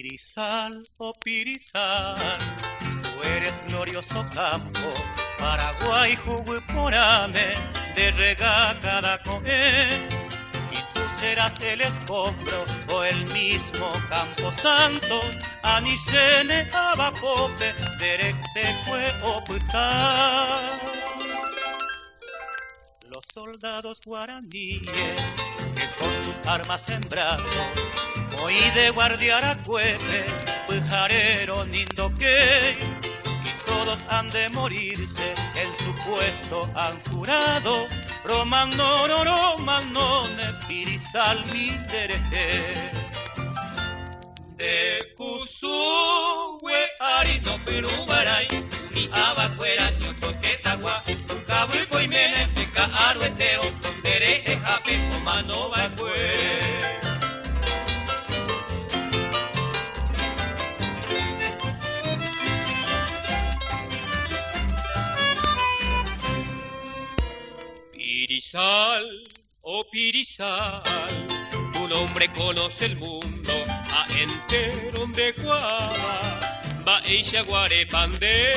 Pirizal, oh Pirizal, tú eres glorioso campo, Paraguay, Juguiporame, de rega cada coé. Y tú serás el escombro o el mismo Campo Santo, Anicene, Abacope, Derectecue o Putá. Los soldados guaraníes que con sus armas en brazos hoy de guardiar a Cuepe, Pujarero, Nindoque, y todos han de morirse, en su puesto han jurado, Romanoro, Romanone, Pirizal, Mindereje. De Cusúe, Arino, Perú, Baray, ni Abacuera, Ñotoquetagua, Cabo y Coimene, Peca, Arueteo, Dereje, Jape, Comano, Baecue. Pirizal, oh Pirizal, tu nombre conoce el mundo, a entero de Guava, va ella Guarepandé,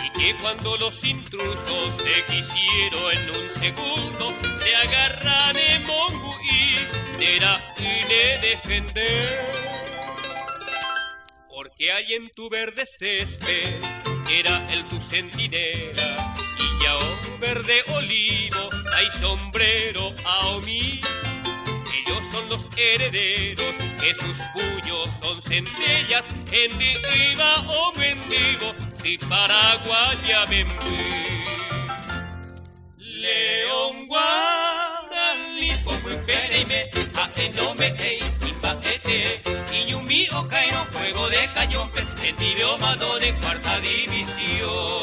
y que cuando los intrusos te quisieron en un segundo, te agarran en Monguí, te y defender. Porque hay en tu verde césped, era el tu centinela, y ya un verde olivo, hay sombrero a omí. Ellos son los herederos, que sus puños son centellas, en iba o mendigo, si Paraguaya vendí. León Guarani, Poco Perime, a Enome, Imbajete, y Yumi o Cairo, juego de cañón, en Madone, cuarta división.